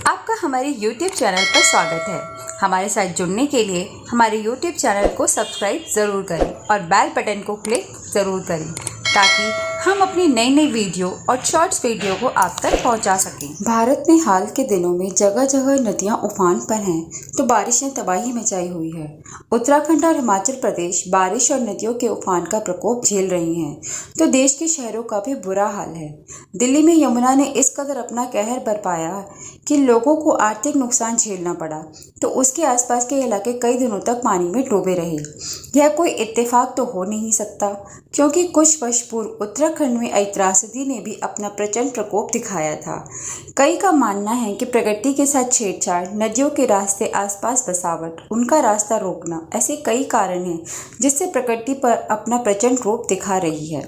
आपका हमारे YouTube channel पर स्वागत है। हमारे साथ जुड़ने के लिए हमारे YouTube चैनल को सब्सक्राइब ज़रूर करें और बेल बटन को क्लिक ज़रूर करें ताकि हम अपनी नई वीडियो और शॉर्ट्स वीडियो को आप तक पहुंचा सकें। भारत में हाल के दिनों में जगह जगह नदियां उफान पर हैं तो बारिश ने तबाही मचाई हुई है। उत्तराखंड और हिमाचल प्रदेश बारिश और नदियों के उफान का प्रकोप झेल रही हैं तो देश के शहरों का भी बुरा हाल है। दिल्ली में यमुना ने इस कदर अपना कहर बरपाया कि लोगों को आर्थिक नुकसान झेलना पड़ा तो उसके आसपास के इलाके कई दिनों तक पानी में डूबे रहे। यह कोई इत्तेफाक तो हो नहीं सकता क्योंकि कुछ वर्ष पूर्व उत्तराखंड में आई त्रासदी ने भी अपना प्रचंड प्रकोप दिखाया था। कई का मानना है कि प्रकृति के साथ छेड़छाड़, नदियों के रास्ते आसपास बसावट, उनका रास्ता रोकना, ऐसे कई कारण हैं जिससे प्रकृति पर अपना प्रचंड रूप दिखा रही है,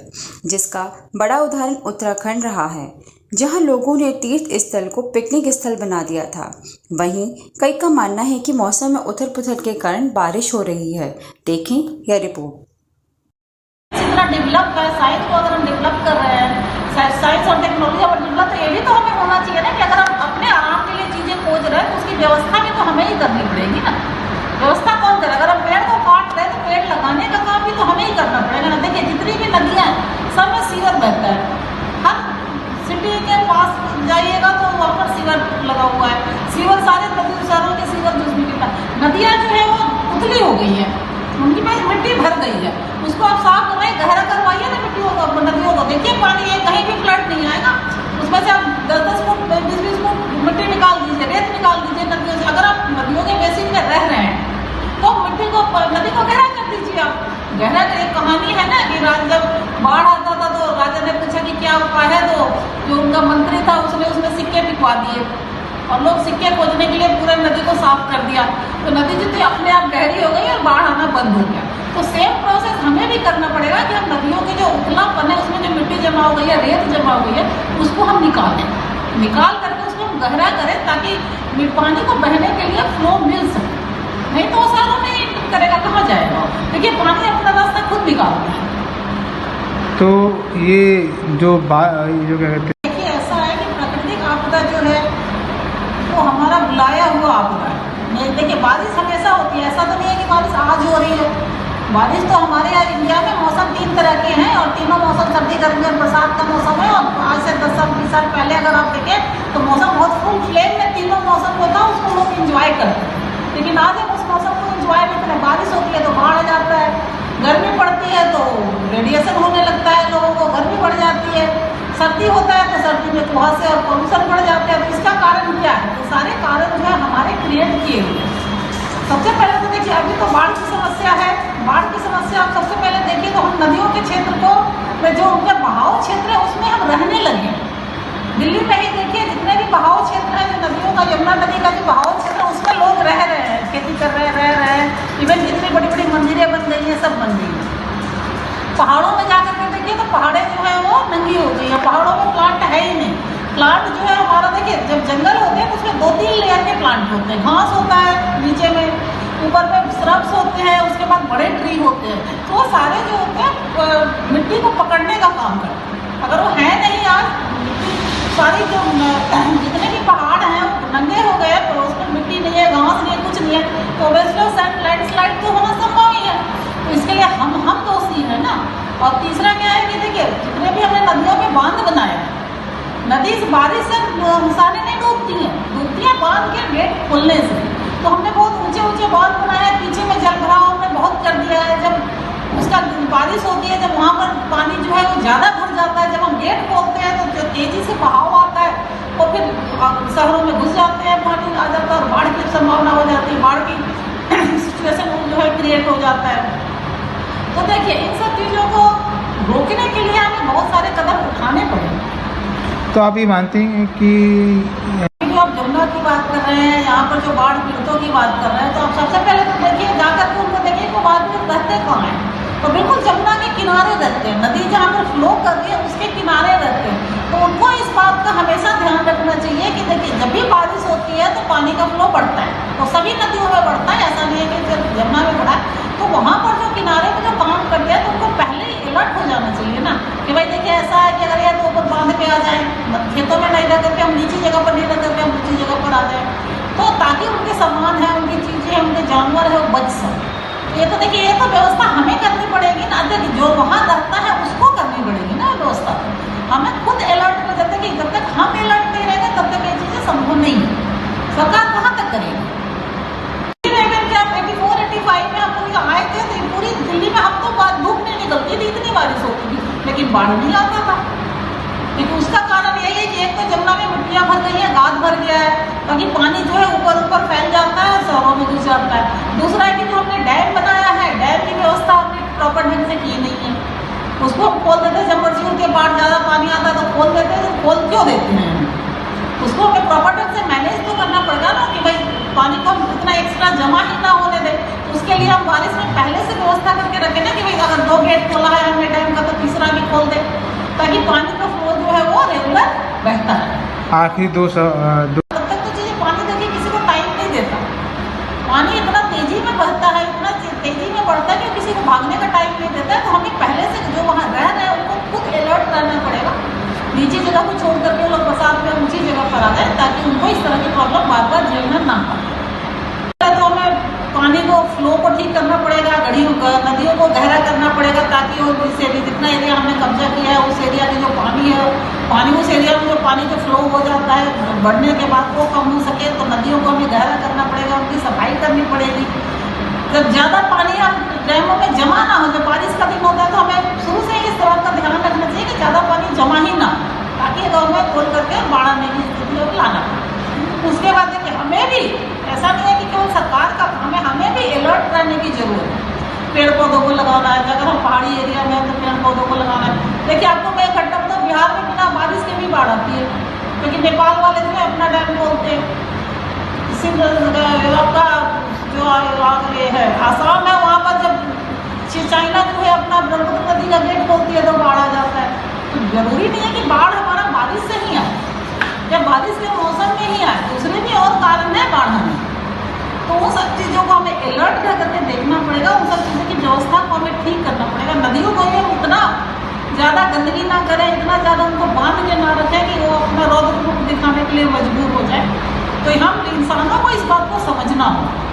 जिसका बड़ा उदाहरण उत्तराखंड रहा है जहां लोगों ने तीर्थ स्थल को पिकनिक स्थल बना दिया था। वहीं कई का मानना है कि मौसम में उथल पुथल के कारण बारिश हो रही है। देखें यह रिपोर्ट। इतना डेवलप है, साइंस को अगर हम डेवलप कर रहे हैं, साइंस और टेक्नोलॉजी अगर डेवलप, तो ये भी तो हमें होना चाहिए ना कि अगर हम अपने आराम के लिए चीज़ें खोज रहे हैं तो उसकी व्यवस्था भी तो हमें ही करनी पड़ेगी ना। व्यवस्था कौन करे? अगर हम पेड़ को काट रहे हैं तो पेड़ लगाने का काम भी तो हमें ही करना पड़ेगा ना। देखिए जितनी भी नदियाँ हैं सब में सीवर बहता है। हर सिटी के पास जाइएगा तो वहाँ पर सीवर लगा हुआ है। सीवर सारे शहरों के सीवर जो उसमें नदियाँ जो है वो उतली हो गई है, उनकी में मिट्टी भर गई है। उसको आप साफ करवाइए, गहरा करवाइए ना मिट्टियों को, नदियों को। देखिए पानी है, कहीं भी फ्लड नहीं आएगा। उसमें से आप 10-10 फुट 20-20 फुट मिट्टी निकाल दीजिए, रेत निकाल दीजिए नदियों से। अगर आप नदियों के बेसिन में रह रहे हैं तो मिट्टी को, नदी को गहरा कर दीजिए आप। गहरा एक कहानी है ना कि जब बाढ़ आता था तो राजा ने पूछा कि क्या उपाय है, तो जो उनका मंत्री था उसने उसमें सिक्के पिकवा दिए और लोग सिक्के खोजने के लिए पूरे नदी को साफ कर दिया। तो नदी जितनी अपने आप गहरी हो गई और बाढ़ आना बंद हो गया। तो सेम प्रोसेस हमें भी करना पड़ेगा कि हम नदियों के जो उथलापन है, उसमें जो मिट्टी जमा हो गई है, रेत जमा हो गई है, उसको हम निकाल करके उसको हम गहरा करें ताकि पानी को बहने के लिए फ्लो मिल सके। नहीं तो शहरों में ही करेगा, कहाँ जाएगा? देखिए पानी अपना रास्ता खुद निकालता है। तो ये जो क्या कहते हैं, देखिए ऐसा है कि प्राकृतिक आपदा जो है वो हमारा बुलाया हुआ आपदा है। देखिए बारिश हमेशा होती है, ऐसा तो नहीं है कि बारिश आज हो रही है। बारिश तो हमारे यहाँ इंडिया में मौसम 3 तरह के हैं और तीनों मौसम सर्दी, गर्मी और बरसात का मौसम है। और आज से 10 साल 20 साल पहले अगर आप देखें तो मौसम बहुत फुल फ्लेम में तीनों मौसम होता है, उसको लोग इंजॉय करते हैं। लेकिन आज हम उस मौसम को इंजॉय नहीं करते। बारिश होती है तो बाढ़ आ जाता है, गर्मी पड़ती है तो रेडिएशन होने लगता है, लोगों को गर्मी बढ़ जाती है, सर्दी होता है तो सर्दी में कुहासे और पॉल्यूशन बढ़ जाते हैं। तो इसका कारण क्या है? तो सारे कारण जो है हमारे क्रिएट किए हुए हैं। सबसे पहले तो देखिए अभी तो बाढ़ की समस्या है। बाढ़ की समस्या आप सबसे पहले देखिए तो हम नदियों के क्षेत्र को, जो उनके बहाव क्षेत्र है उसमें हम रहने लगे। दिल्ली में ही देखिए जितने भी बहाव क्षेत्र है, जो नदियों का, यमुना नदी का जो बहाव क्षेत्र है उसमें लोग रह रहे हैं, खेती कर रहे हैं, रह रहे हैं। इवन जितनी बड़ी बड़ी मंदिरें बन गई हैं, सब बन गई हैं। पहाड़ों में जाकर के देखिए तो पहाड़ें जो है वो नंगी हो गई है। पहाड़ों में प्लांट है ही नहीं। प्लांट जो है हमारा, देखिए जब जंगल होते हैं तो उसमें 2-3 लेयर के प्लांट होते हैं। घास होता है नीचे में, ऊपर में श्रब्स होते हैं, उसके बाद बड़े ट्री होते हैं। तो वो सारे जो होते हैं मिट्टी को पकड़ने का काम करते हैं। अगर वो है नहीं, आज सारी जो जितने भी पहाड़ हैं वो नंगे हो गए तो उसमें मिट्टी नहीं है, घास नहीं है, कुछ नहीं है, तो ऑब्वियसली लैंडस्लाइड तो होना संभव ही है। तो इसके लिए हम दोषी हैं ना। और तीसरा क्या है कि देखिए जितने भी हमने नदियों में बांध बनाए हैं, नदी से बारिश से सारे नहीं डूबती हैं बांध के गेट खोलने से। तो हमने बहुत ऊंचे बांध बनाए हैं, पीछे में जल भराव हमने बहुत कर दिया है। जब उसका बारिश होती है, जब वहाँ पर पानी जो है वो ज़्यादा भर जाता है, जब हम गेट खोलते हैं तो जो तेज़ी से बहाव आता है और फिर शहरों में घुस जाते हैं, पानी आ जाता है और बाढ़ की संभावना हो जाती है, बाढ़ की सिचुएशन जो है क्रिएट हो जाता है। तो देखिए इन सब चीज़ों को रोकने के लिए हमें बहुत सारे कदम उठाने पड़ेंगे। तो आप ये मानते हैं कि आप जमुना की बात कर रहे हैं, यहाँ पर जो बाढ़ पीड़ितों की बात कर रहे हैं, तो आप सबसे पहले तो देखिए जाकर के उनको देखिए वो आदमी रहते कहाँ हैं। तो बिल्कुल जमुना के किनारे रहते हैं, नदी जहाँ पर फ्लो कर रही है उसके किनारे रहते हैं। तो उनको इस बात का हमेशा ध्यान रखना चाहिए कि देखिए जब भी बारिश होती है तो पानी का फ्लो बढ़ता है, तो सभी नदियों में बढ़ता है, ऐसा नहीं है कि जब जमुना में बढ़ा। तो वहाँ पर जो किनारे में जो काम करते हैं तो उनको पहले ही अलर्ट हो जाना चाहिए ना कि भाई देखिए ऐसा है कि अगर ये तो ऊपर बांध पे आ जाए, खेतों में नहीं रह करके हम नीचे जो वहाँ रहता है उसको करनी पड़ेगी ना व्यवस्था। हमें खुद अलर्ट में जाते कि जब तक हम अलर्ट नहीं रहेंगे तब तक ये चीज़ें संभव नहीं है। सरकार कहाँ तक करेगी? 84-85 में हम लोग आए थे तो पूरी दिल्ली में हम तो धूप नहीं निकलती थी, इतनी बारिश होती थी, लेकिन बाढ़ नहीं आता था। लेकिन उसका कारण यही है कि एक तो जमुना में मिट्टियाँ भर गई है, गाद भर गया है, ताकि पानी जो है ऊपर ऊपर फैल जाता है, शहरों में घुस जाता है। दूसरा है कि जो हमने डैम बनाया है, डैम की व्यवस्था हमने प्रॉपर ढंग से की नहीं है। उसको हम खोल देते, जब मर्जी होती है, बाढ़ ज़्यादा पानी आता है तो खोल देते हैं। तो खोल क्यों देते हैं? उसको हमें प्रॉपर ढंग से मैनेज तो करना पड़ेगा ना, कि भाई पानी को हम इतना एक्स्ट्रा जमा ही ना होने दें। तो उसके लिए हम बारिश में पहले से व्यवस्था करके रखें ना, कि भाई अगर 2 गेट खोला है हमने डैम का तो तीसरा भी खोल दें, ताकि पानी का फ्लो जो है वो रेगुलर बहता है। आखिरी तब तक तो चीज़ें पानी देखिए किसी को टाइम नहीं देता। पानी इतना तेजी में बहता है, इतना तेजी में बढ़ता है कि किसी को भागने का टाइम नहीं देता है। तो हमें पहले से जो वहाँ रह रहे हैं उनको खुद अलर्ट रहना पड़ेगा। नीची जगह को छोड़ करके लोग बरसात में ऊंची जगह पर आ जाए, ताकि उनको इस तरह की प्रॉब्लम बार बार झेलना ना पड़े। तो हमें पानी को फ्लो को ठीक करना पड़ेगा, नदियों को गहरा करना पड़ेगा, ताकि वो इस एरिया जितना एरिया हमने कब्जा किया है उस एरिया के जो पानी है, पानी उस एरिया में जो पानी जो फ्लो हो जाता है बढ़ने के बाद वो कम हो सके। तो नदियों को हमें गहरा करना पड़ेगा, उनकी सफाई करनी पड़ेगी। जब ज़्यादा पानी हम डैमों में जमा ना हो, जब बारिश का दिन होता है तो हमें शुरू से ही इस तरह का ध्यान रखना चाहिए कि ज़्यादा पानी जमा ही ना, ताकि गाँव में खोल करके बाढ़ आने की स्थिति को लाना। उसके बाद देखिए हमें भी ऐसा नहीं है कि केवल सरकार का काम है, हमें भी अलर्ट रहने की जरूरत है। पेड़ पौधों को लगाना है, अगर हम पहाड़ी एरिया में हैं तो पेड़ पौधों को लगाना है। देखिए आपको मैं एक घंटा बताऊँ, बिहार में बिना बारिश के भी बाढ़ आती है, क्योंकि नेपाल वाले जो है अपना डैम खोलते हैं। आपका जो ये है आसाम है, वहाँ पर जब चाइना जो है अपना ब्रह्मपुत्र नदी का गेट खोलती है तो बाढ़ आ जाता है। तो जरूरी नहीं है कि बाढ़ हमारा बारिश से ही आए, जब बारिश के मौसम में ही आए, दूसरे भी और कारण है बाढ़ आने। तो उन सब चीज़ों को हमें अलर्ट रह करके देखना पड़ेगा, उन सब चीज़ों की व्यवस्था को हमें ठीक करना पड़ेगा। नदियों को हम इतना ज़्यादा गंदगी ना करें, इतना ज़्यादा उनको बांध के ना रखें कि वो अपना रौद्र रूप दिखाने के लिए मजबूर हो जाए। तो हम इंसानों को इस बात को समझना होगा।